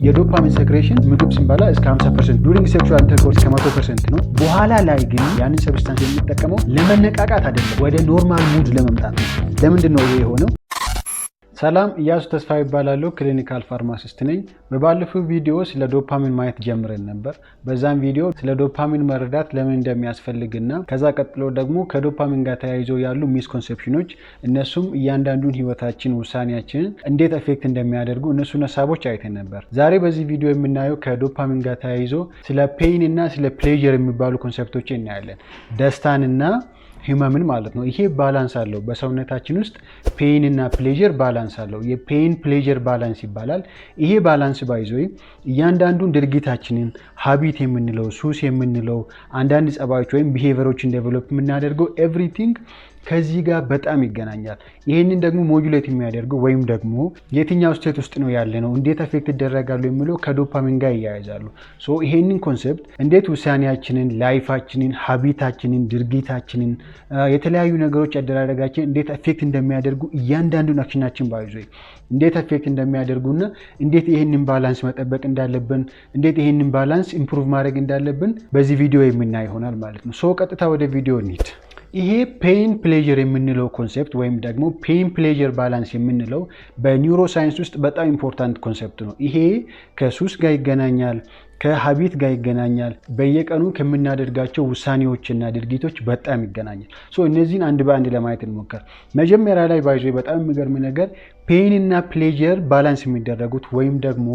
የዶፓሚን ሴክሬሽን ምግብ ስንበላ እስከ 50% ዱሪንግ ሴክሹዋል ኢንተርኮርስ ከ100% ነው። በኋላ ላይ ግን ያንን ሰብስታንስ የሚጠቀመው ለመነቃቃት አይደለም፣ ወደ ኖርማል ሙድ ለመምጣት ነው። ለምንድን ነው ይሄ የሆነው? ሰላም፣ ኢያሱ ተስፋ ይባላል። ክሊኒካል ፋርማሲስት ነኝ። በባለፈው ቪዲዮ ስለ ዶፓሚን ማየት ጀምረን ነበር። በዛም ቪዲዮ ስለ ዶፓሚን መረዳት ለምን እንደሚያስፈልግና ከዛ ቀጥሎ ደግሞ ከዶፓሚን ጋር ተያይዞ ያሉ ሚስኮንሴፕሽኖች፣ እነሱም እያንዳንዱን ህይወታችን ውሳኔያችንን እንዴት አፌክት እንደሚያደርጉ እነሱን ሀሳቦች አይተን ነበር። ዛሬ በዚህ ቪዲዮ የምናየው ከዶፓሚን ጋር ተያይዞ ስለ ፔይን እና ስለ ፕሌዠር የሚባሉ ኮንሴፕቶች እናያለን። ደስታንና ህመምን ማለት ነው። ይሄ ባላንስ አለው በሰውነታችን ውስጥ ፔይን እና ፕሌዠር ባላንስ አለው። የፔይን ፕሌዠር ባላንስ ይባላል። ይሄ ባላንስ ባይዞ እያንዳንዱን ድርጊታችንን ሀቢት የምንለው ሱስ የምንለው አንዳንድ ጸባዮች ወይም ቢሄቪየሮችን ዴቨሎፕ የምናደርገው ኤቭሪቲንግ ከዚህ ጋር በጣም ይገናኛል። ይህንን ደግሞ ሞጁሌት የሚያደርገው ወይም ደግሞ የትኛው ስቴት ውስጥ ነው ያለ ነው እንዴት አፌክት ይደረጋሉ የሚለው ከዶፓሚን ጋር ይያያዛሉ። ሶ ይሄንን ኮንሴፕት እንዴት ውሳኔያችንን፣ ላይፋችንን፣ ሀቢታችንን፣ ድርጊታችንን፣ የተለያዩ ነገሮች አደራረጋችን እንዴት አፌክት እንደሚያደርጉ እያንዳንዱን አክሽናችን ባይዞ እንዴት አፌክት እንደሚያደርጉና እንዴት ይሄንን ባላንስ መጠበቅ እንዳለብን፣ እንዴት ይሄንን ባላንስ ኢምፕሩቭ ማድረግ እንዳለብን በዚህ ቪዲዮ የምናይ ይሆናል ማለት ነው። ሶ ቀጥታ ወደ ቪዲዮ እንሂድ። ይሄ ፔይን ፕሌዠር የምንለው ኮንሴፕት ወይም ደግሞ ፔይን ፕሌዠር ባላንስ የምንለው በኒውሮ ሳይንስ ውስጥ በጣም ኢምፖርታንት ኮንሴፕት ነው። ይሄ ከሱስ ጋር ይገናኛል፣ ከሀቢት ጋር ይገናኛል፣ በየቀኑ ከምናደርጋቸው ውሳኔዎችና ድርጊቶች በጣም ይገናኛል። ሶ እነዚህን አንድ በአንድ ለማየት እንሞክር። መጀመሪያ ላይ ባይዞ በጣም የሚገርም ነገር ፔይን እና ፕሌዠር ባላንስ የሚደረጉት ወይም ደግሞ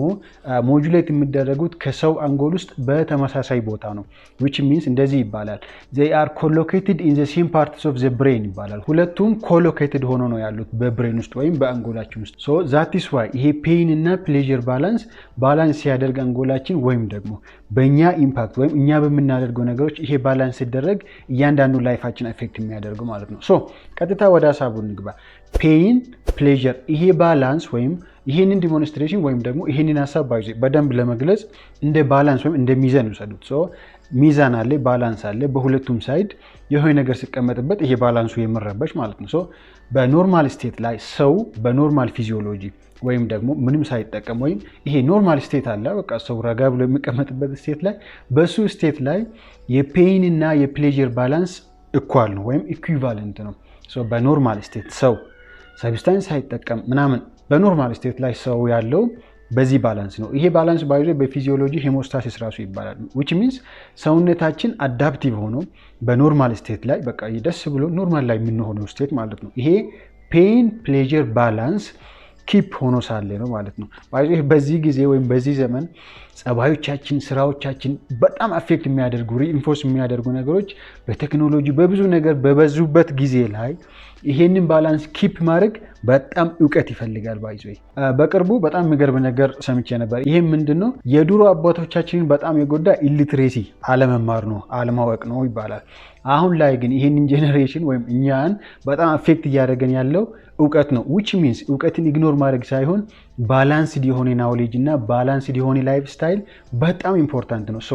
ሞጁሌት የሚደረጉት ከሰው አንጎል ውስጥ በተመሳሳይ ቦታ ነው። which means እንደዚህ ይባላል they are collocated in the same parts of the brain ይባላል። ሁለቱም ኮሎኬትድ ሆኖ ነው ያሉት በብሬን ውስጥ ወይም በአንጎላችን ውስጥ። so that is why ይሄ ፔይን እና ፕሌዠር ባላንስ ሲያደርግ አንጎላችን ወይም ደግሞ በእኛ ኢምፓክት ወይም እኛ በምናደርገው ነገሮች ይሄ ባላንስ ሲደረግ እያንዳንዱ ላይፋችን አፌክት የሚያደርገው ማለት ነው። ሶ ቀጥታ ወደ ሀሳቡ እንግባ። ፔይን ፕሌዠር ይሄ ባላንስ ወይም ይሄንን ዲሞንስትሬሽን ወይም ደግሞ ይሄንን ሀሳብ ባይዞ በደንብ ለመግለጽ እንደ ባላንስ ወይም እንደ ሚዛን ይወሰዱት። ሶ ሚዛን አለ፣ ባላንስ አለ። በሁለቱም ሳይድ የሆነ ነገር ሲቀመጥበት ይሄ ባላንሱ የምረበሽ ማለት ነው። ሶ በኖርማል ስቴት ላይ ሰው በኖርማል ፊዚዮሎጂ ወይም ደግሞ ምንም ሳይጠቀም ወይም ይሄ ኖርማል ስቴት አለ፣ በቃ ሰው ረጋ ብሎ የሚቀመጥበት ስቴት ላይ በሱ ስቴት ላይ የፔይን እና የፕሌዠር ባላንስ እኩል ነው ወይም ኢኩቫለንት ነው። ሶ በኖርማል ስቴት ሰው ሰብስታንስ ሳይጠቀም ምናምን በኖርማል ስቴት ላይ ሰው ያለው በዚህ ባላንስ ነው። ይሄ ባላንስ ባይዞ በፊዚዮሎጂ ሄሞስታሲስ ራሱ ይባላል። which means ሰውነታችን አዳፕቲቭ ሆኖ በኖርማል ስቴት ላይ በቃ ደስ ብሎ ኖርማል ላይ የምንሆነው ስቴት ማለት ነው። ይሄ ፔይን ፕሌዠር ባላንስ ኪፕ ሆኖ ሳለ ነው ማለት ነው። ባይዞ በዚህ ጊዜ ወይም በዚህ ዘመን ጸባዮቻችን፣ ስራዎቻችን በጣም አፌክት የሚያደርጉ ሪኢንፎርስ የሚያደርጉ ነገሮች በቴክኖሎጂ በብዙ ነገር በበዙበት ጊዜ ላይ ይሄንን ባላንስ ኪፕ ማድረግ በጣም እውቀት ይፈልጋል። ባይዞ በቅርቡ በጣም የሚገርም ነገር ሰምቼ ነበር። ይሄም ምንድነው የድሮ አባቶቻችንን በጣም የጎዳ ኢሊትሬሲ አለመማር ነው፣ አለማወቅ ነው ይባላል። አሁን ላይ ግን ይሄንን ጄኔሬሽን ወይም እኛን በጣም አፌክት እያደረገን ያለው እውቀት ነው። which means እውቀትን ኢግኖር ማድረግ ሳይሆን ባላንስድ የሆነ ናውሌጅ እና ባላንስድ የሆነ ላይፍ ስታይል በጣም ኢምፖርታንት ነው። ሶ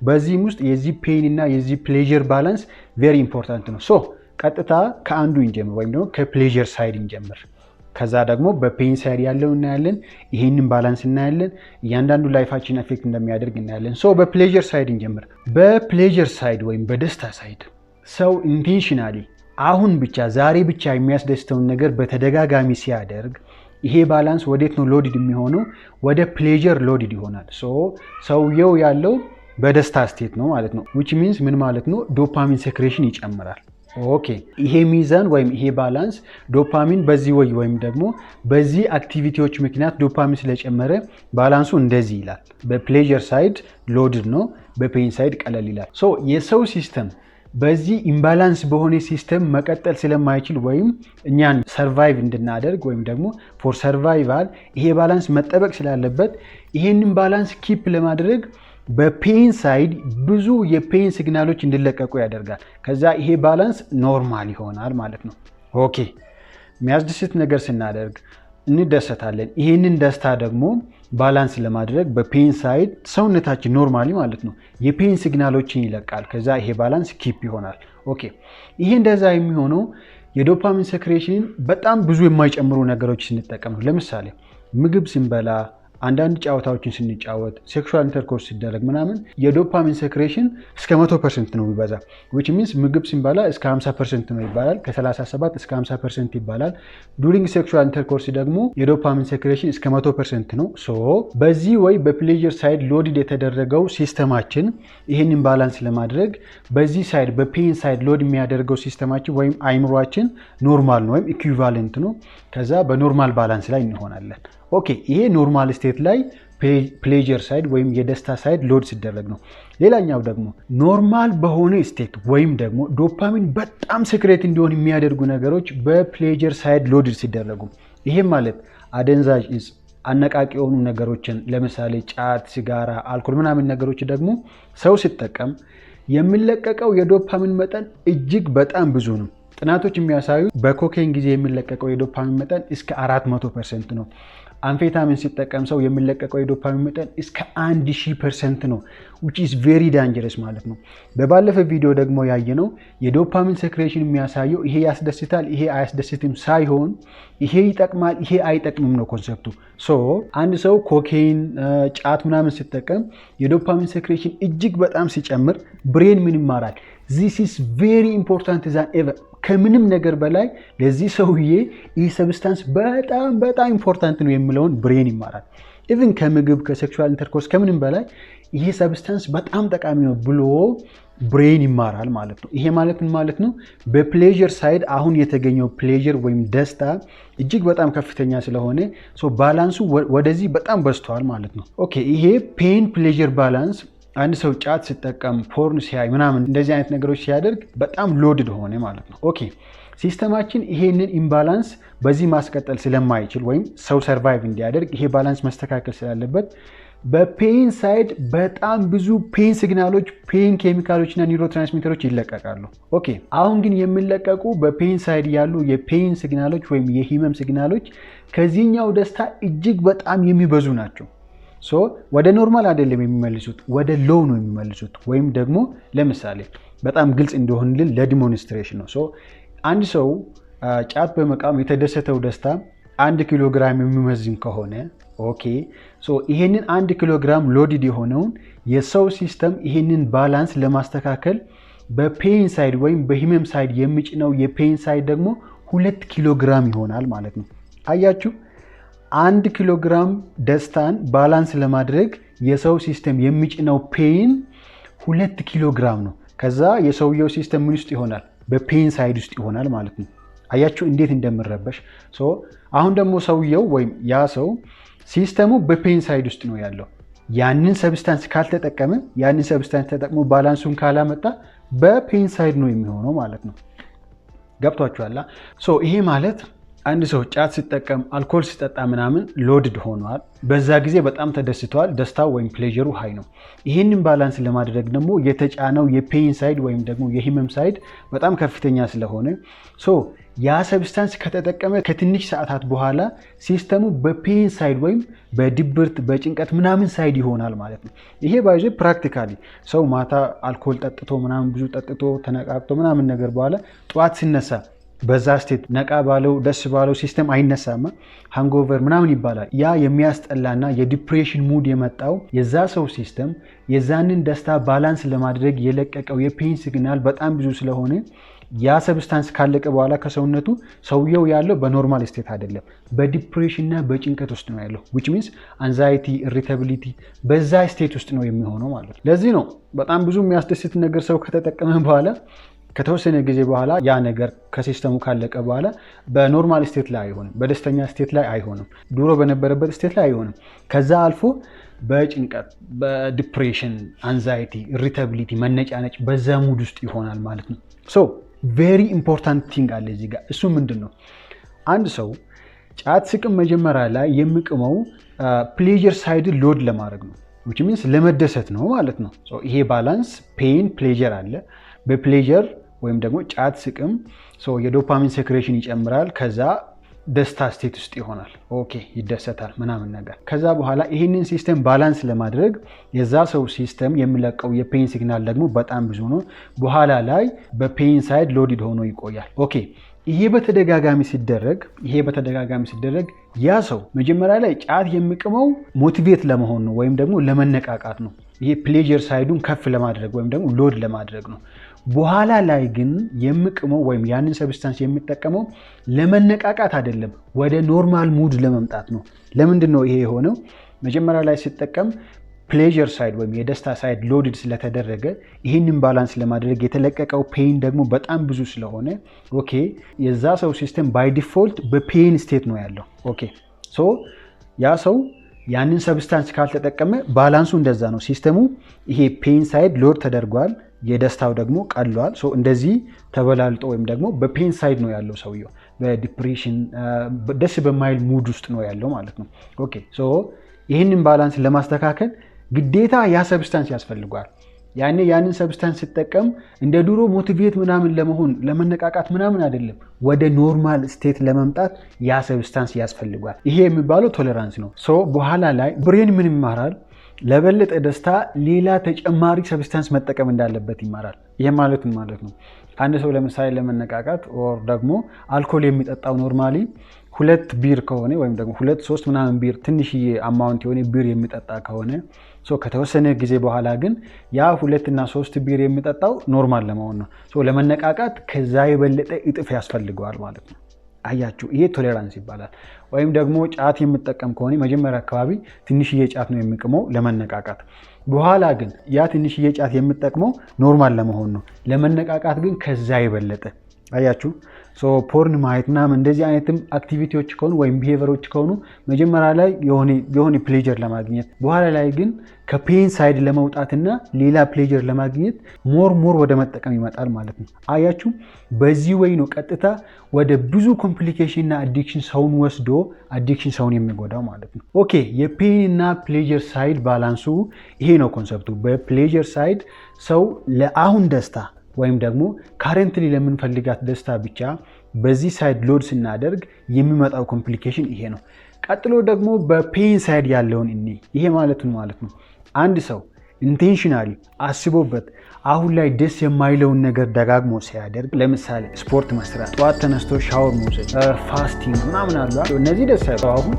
በዚህም ውስጥ የዚህ ፔይን እና የዚህ ፕሌዠር ባላንስ ቬሪ ኢምፖርታንት ነው። ሶ ቀጥታ ከአንዱ እንጀምር ወይም ደግሞ ከፕሌዠር ሳይድ እንጀምር። ከዛ ደግሞ በፔይን ሳይድ ያለው እናያለን። ይሄንን ባላንስ እናያለን። እያንዳንዱ ላይፋችን አፌክት እንደሚያደርግ እናያለን። ሶ በፕሌዠር ሳይድ እንጀምር። በፕሌዠር ሳይድ ወይም በደስታ ሳይድ ሰው ኢንቴንሽናሊ አሁን ብቻ ዛሬ ብቻ የሚያስደስተውን ነገር በተደጋጋሚ ሲያደርግ ይሄ ባላንስ ወዴት ነው ሎዲድ የሚሆነው? ወደ ፕሌዠር ሎዲድ ይሆናል። ሶ ሰውየው ያለው በደስታ ስቴት ነው ማለት ነው። which means ምን ማለት ነው? ዶፓሚን ሴክሬሽን ይጨምራል። ኦኬ፣ ይሄ ሚዛን ወይም ይሄ ባላንስ ዶፓሚን በዚህ ወይም ደግሞ በዚህ አክቲቪቲዎች ምክንያት ዶፓሚን ስለጨመረ ባላንሱ እንደዚህ ይላል። በፕሌዠር ሳይድ ሎድድ ነው፣ በፔይን ሳይድ ቀለል ይላል። ሶ የሰው ሲስተም በዚህ ኢምባላንስ በሆነ ሲስተም መቀጠል ስለማይችል ወይም እኛን ሰርቫይቭ እንድናደርግ ወይም ደግሞ ፎር ሰርቫይቫል ይሄ ባላንስ መጠበቅ ስላለበት ይሄንን ባላንስ ኪፕ ለማድረግ በፔይን ሳይድ ብዙ የፔይን ሲግናሎች እንዲለቀቁ ያደርጋል። ከዛ ይሄ ባላንስ ኖርማል ይሆናል ማለት ነው። ኦኬ፣ የሚያስደስት ነገር ስናደርግ እንደሰታለን። ይሄንን ደስታ ደግሞ ባላንስ ለማድረግ በፔይን ሳይድ ሰውነታችን ኖርማሊ ማለት ነው የፔይን ሲግናሎችን ይለቃል። ከዛ ይሄ ባላንስ ኪፕ ይሆናል። ኦኬ፣ ይሄ እንደዛ የሚሆነው የዶፓሚን ሴክሬሽንን በጣም ብዙ የማይጨምሩ ነገሮች ስንጠቀም ነው። ለምሳሌ ምግብ ስንበላ አንዳንድ ጨዋታዎችን ስንጫወት ሴክሹዋል ኢንተርኮርስ ሲደረግ ምናምን የዶፓሚን ሴክሬሽን እስከ 100% ነው ቢበዛ which means ምግብ ሲንበላ እስከ 50% ነው ይባላል። ከ37 እስከ 50% ይባላል። ዱሪንግ ሴክሹዋል ኢንተርኮርስ ደግሞ የዶፓሚን ሴክሬሽን እስከ 100% ነው። ሶ በዚህ ወይ በፕሌዠር ሳይድ ሎድድ የተደረገው ሲስተማችን ይህንን ባላንስ ለማድረግ በዚህ ሳይድ በፔን ሳይድ ሎድ የሚያደርገው ሲስተማችን ወይም አይምሯችን ኖርማል ነው ወይም ኢኩቫለንት ነው። ከዛ በኖርማል ባላንስ ላይ እንሆናለን። ኦኬ ይሄ ኖርማል ስቴት ላይ ፕሌዠር ሳይድ ወይም የደስታ ሳይድ ሎድ ሲደረግ ነው። ሌላኛው ደግሞ ኖርማል በሆነ ስቴት ወይም ደግሞ ዶፓሚን በጣም ሴክሬት እንዲሆን የሚያደርጉ ነገሮች በፕሌዠር ሳይድ ሎድ ሲደረጉ፣ ይሄም ማለት አደንዛዥ እጽ፣ አነቃቂ የሆኑ ነገሮችን ለምሳሌ ጫት፣ ሲጋራ፣ አልኮል ምናምን ነገሮች ደግሞ ሰው ሲጠቀም የሚለቀቀው የዶፓሚን መጠን እጅግ በጣም ብዙ ነው። ጥናቶች የሚያሳዩ በኮኬን ጊዜ የሚለቀቀው የዶፓሚን መጠን እስከ 400% ነው። አምፌታሚን ሲጠቀም ሰው የሚለቀቀው የዶፓሚን መጠን እስከ 1000% ነው which is very dangerous ማለት ነው። በባለፈ ቪዲዮ ደግሞ ያየነው የዶፓሚን ሴክሬሽን የሚያሳየው ይሄ ያስደስታል ይሄ አያስደስትም ሳይሆን ይሄ ይጠቅማል ይሄ አይጠቅምም ነው ኮንሰፕቱ። ሶ አንድ ሰው ኮኬን ጫት ምናምን ሲጠቀም የዶፓሚን ሴክሬሽን እጅግ በጣም ሲጨምር ብሬን ምን ይማራል? this is very important than ever ከምንም ነገር በላይ ለዚህ ሰውዬ ይህ ሰብስታንስ በጣም ኢምፖርታንት ነው የሚለውን ብሬን ይማራል። ኢቭን ከምግብ ከሴክሹዋል ኢንተርኮርስ ከምንም በላይ ይሄ ሰብስታንስ በጣም ጠቃሚ ነው ብሎ ብሬን ይማራል ማለት ነው። ይሄ ማለት ነው በፕሌዠር ሳይድ አሁን የተገኘው ፕሌዠር ወይም ደስታ እጅግ በጣም ከፍተኛ ስለሆነ ባላንሱ ወደዚህ በጣም በዝቷል ማለት ነው። ኦኬ ይሄ ፔን ፕሌዠር ባላንስ አንድ ሰው ጫት ሲጠቀም ፖርን ሲያይ ምናምን እንደዚህ አይነት ነገሮች ሲያደርግ በጣም ሎድድ ሆነ ማለት ነው። ኦኬ ሲስተማችን ይሄንን ኢምባላንስ በዚህ ማስቀጠል ስለማይችል ወይም ሰው ሰርቫይቭ እንዲያደርግ ይሄ ባላንስ መስተካከል ስላለበት በፔን ሳይድ በጣም ብዙ ፔን ሲግናሎች፣ ፔን ኬሚካሎች እና ኒውሮትራንስሚተሮች ይለቀቃሉ። ኦኬ አሁን ግን የሚለቀቁ በፔን ሳይድ ያሉ የፔን ሲግናሎች ወይም የሂመም ሲግናሎች ከዚህኛው ደስታ እጅግ በጣም የሚበዙ ናቸው። ወደ ኖርማል አይደለም የሚመልሱት ወደ ሎው ነው የሚመልሱት። ወይም ደግሞ ለምሳሌ በጣም ግልጽ እንዲሆንልን ለዲሞንስትሬሽን ነው። አንድ ሰው ጫት በመቃም የተደሰተው ደስታ 1 ኪሎ ግራም የሚመዝን ከሆነ ኦኬ ይሄንን 1 ኪሎ ግራም ሎድድ የሆነውን የሰው ሲስተም ይሄንን ባላንስ ለማስተካከል በፔን ሳይድ ወይም በሂመም ሳይድ የሚጭነው የፔን ሳይድ ደግሞ 2 ኪሎ ግራም ይሆናል ማለት ነው። አያችሁ 1 ኪሎ ግራም ደስታን ባላንስ ለማድረግ የሰው ሲስተም የሚጭነው ፔን 2 ኪሎ ግራም ነው። ከዛ የሰውየው ሲስተም ምን ውስጥ ይሆናል? በፔን ሳይድ ውስጥ ይሆናል ማለት ነው። አያችሁ እንዴት እንደምረበሽ። አሁን ደግሞ ሰውየው ወይም ያ ሰው ሲስተሙ በፔን ሳይድ ውስጥ ነው ያለው። ያንን ሰብስታንስ ካልተጠቀመ ያንን ሰብስታንስ ተጠቅሞ ባላንሱን ካላመጣ በፔን ሳይድ ነው የሚሆነው ማለት ነው። ገብቷችኋል? ይሄ ማለት አንድ ሰው ጫት ሲጠቀም አልኮል ሲጠጣ ምናምን ሎድድ ሆኗል። በዛ ጊዜ በጣም ተደስተዋል። ደስታው ወይም ፕሌዠሩ ሃይ ነው። ይህንን ባላንስ ለማድረግ ደግሞ የተጫነው የፔን ሳይድ ወይም ደግሞ የሂመም ሳይድ በጣም ከፍተኛ ስለሆነ ያ ሰብስታንስ ከተጠቀመ ከትንሽ ሰዓታት በኋላ ሲስተሙ በፔን ሳይድ ወይም በድብርት በጭንቀት ምናምን ሳይድ ይሆናል ማለት ነው። ይሄ ባይዞ ፕራክቲካሊ ሰው ማታ አልኮል ጠጥቶ ምናምን ብዙ ጠጥቶ ተነቃቅቶ ምናምን ነገር በኋላ ጠዋት ሲነሳ በዛ ስቴት ነቃ ባለው ደስ ባለው ሲስተም አይነሳማ፣ ሃንጎቨር ምናምን ይባላል። ያ የሚያስጠላና የዲፕሬሽን ሙድ የመጣው የዛ ሰው ሲስተም የዛንን ደስታ ባላንስ ለማድረግ የለቀቀው የፔን ሲግናል በጣም ብዙ ስለሆነ ያ ሰብስታንስ ካለቀ በኋላ ከሰውነቱ ሰውየው ያለው በኖርማል ስቴት አይደለም፣ በዲፕሬሽን እና በጭንቀት ውስጥ ነው ያለው which means አንዛይቲ ኢሪታቢሊቲ በዛ ስቴት ውስጥ ነው የሚሆነው ማለት ነው። ለዚህ ነው በጣም ብዙ የሚያስደስት ነገር ሰው ከተጠቀመ በኋላ ከተወሰነ ጊዜ በኋላ ያ ነገር ከሲስተሙ ካለቀ በኋላ በኖርማል ስቴት ላይ አይሆንም፣ በደስተኛ ስቴት ላይ አይሆንም፣ ድሮ በነበረበት ስቴት ላይ አይሆንም። ከዛ አልፎ በጭንቀት በዲፕሬሽን አንዛይቲ ኢሪታቢሊቲ መነጫነጭ በዛ ሙድ ውስጥ ይሆናል ማለት ነው። ቬሪ ኢምፖርታንት ቲንግ አለ እዚህ ጋር። እሱ ምንድን ነው? አንድ ሰው ጫት ሲቅም መጀመሪያ ላይ የሚቅመው ፕሌዠር ሳይድ ሎድ ለማድረግ ነው which means ለመደሰት ነው ማለት ነው። ይሄ ባላንስ ፔን ፕሌዠር አለ። በፕሌዠር ወይም ደግሞ ጫት ሲቅም የዶፓሚን ሴክሬሽን ይጨምራል። ከዛ ደስታ ስቴት ውስጥ ይሆናል። ኦኬ ይደሰታል ምናምን ነገር። ከዛ በኋላ ይህንን ሲስተም ባላንስ ለማድረግ የዛ ሰው ሲስተም የሚለቀው የፔን ሲግናል ደግሞ በጣም ብዙ ነው። በኋላ ላይ በፔን ሳይድ ሎድድ ሆኖ ይቆያል። ኦኬ ይሄ በተደጋጋሚ ሲደረግ ያ ሰው መጀመሪያ ላይ ጫት የሚቅመው ሞቲቬት ለመሆን ነው ወይም ደግሞ ለመነቃቃት ነው። ይሄ ፕሌጀር ሳይዱን ከፍ ለማድረግ ወይም ደግሞ ሎድ ለማድረግ ነው። በኋላ ላይ ግን የሚቅመው ወይም ያንን ሰብስታንስ የሚጠቀመው ለመነቃቃት አይደለም፣ ወደ ኖርማል ሙድ ለመምጣት ነው። ለምንድን ነው ይሄ የሆነው? መጀመሪያ ላይ ሲጠቀም ፕሌጀር ሳይድ ወይም የደስታ ሳይድ ሎድድ ስለተደረገ ይህንን ባላንስ ለማድረግ የተለቀቀው ፔይን ደግሞ በጣም ብዙ ስለሆነ ኦኬ የዛ ሰው ሲስተም ባይ ዲፎልት በፔይን ስቴት ነው ያለው። ኦኬ ሶ ያ ሰው ያንን ሰብስታንስ ካልተጠቀመ ባላንሱ እንደዛ ነው። ሲስተሙ ይሄ ፔይን ሳይድ ሎድ ተደርጓል፣ የደስታው ደግሞ ቀሏል። ሶ እንደዚህ ተበላልጦ ወይም ደግሞ በፔይን ሳይድ ነው ያለው ሰውየው፣ በዲፕሬሽን ደስ በማይል ሙድ ውስጥ ነው ያለው ማለት ነው። ኦኬ ሶ ይህንን ባላንስ ለማስተካከል ግዴታ ያ ሰብስታንስ ያስፈልጓል። ያንን ሰብስታንስ ሲጠቀም እንደ ድሮ ሞቲቬት ምናምን ለመሆን ለመነቃቃት ምናምን አይደለም፣ ወደ ኖርማል ስቴት ለመምጣት ያ ሰብስታንስ ያስፈልጓል። ይሄ የሚባለው ቶለራንስ ነው። ሶ በኋላ ላይ ብሬን ምን ይማራል? ለበለጠ ደስታ ሌላ ተጨማሪ ሰብስታንስ መጠቀም እንዳለበት ይማራል። ይሄ ማለት ነው አንድ ሰው ለምሳሌ ለመነቃቃት ኦር ደግሞ አልኮል የሚጠጣው ኖርማሊ 2 ቢር ከሆነ ወይም ደግሞ 2-3 ምናምን ቢር ትንሽዬ አማውንት የሆነ ቢር የሚጠጣ ከሆነ ከተወሰነ ጊዜ በኋላ ግን ያ 2 እና 3 ቢር የሚጠጣው ኖርማል ለመሆን ነው። ለመነቃቃት ከዛ የበለጠ እጥፍ ያስፈልገዋል ማለት ነው። አያችሁ፣ ይሄ ቶሌራንስ ይባላል። ወይም ደግሞ ጫት የሚጠቀም ከሆነ መጀመሪያ አካባቢ ትንሽዬ ጫት ነው የሚቅመው ለመነቃቃት። በኋላ ግን ያ ትንሽዬ ጫት የሚጠቅመው ኖርማል ለመሆን ነው። ለመነቃቃት ግን ከዛ የበለጠ አያችሁ። ፖርን ማየት ምናምን እንደዚህ አይነትም አክቲቪቲዎች ከሆኑ ወይም ቢሄቨሮች ከሆኑ መጀመሪያ ላይ የሆነ ፕሌጀር ለማግኘት በኋላ ላይ ግን ከፔን ሳይድ ለመውጣትና ሌላ ፕሌጀር ለማግኘት ሞር ወደ መጠቀም ይመጣል ማለት ነው። አያችሁ፣ በዚህ ወይ ነው ቀጥታ ወደ ብዙ ኮምፕሊኬሽን እና አዲክሽን ሰውን ወስዶ አዲክሽን ሰውን የሚጎዳው ማለት ነው። ኦኬ የፔን እና ፕሌጀር ሳይድ ባላንሱ ይሄ ነው ኮንሰፕቱ። በፕሌጀር ሳይድ ሰው ለአሁን ደስታ ወይም ደግሞ ካረንትሊ ለምንፈልጋት ደስታ ብቻ በዚህ ሳይድ ሎድ ስናደርግ የሚመጣው ኮምፕሊኬሽን ይሄ ነው። ቀጥሎ ደግሞ በፔን ሳይድ ያለውን ይሄ ማለት ነው አንድ ሰው ኢንቴንሽናሊ አስቦበት አሁን ላይ ደስ የማይለውን ነገር ደጋግሞ ሲያደርግ፣ ለምሳሌ ስፖርት መስራት፣ ጠዋት ተነስቶ ሻወር መውሰድ፣ ፋስቲንግ ምናምን አሉ። እነዚህ ደስ ያለው አሁን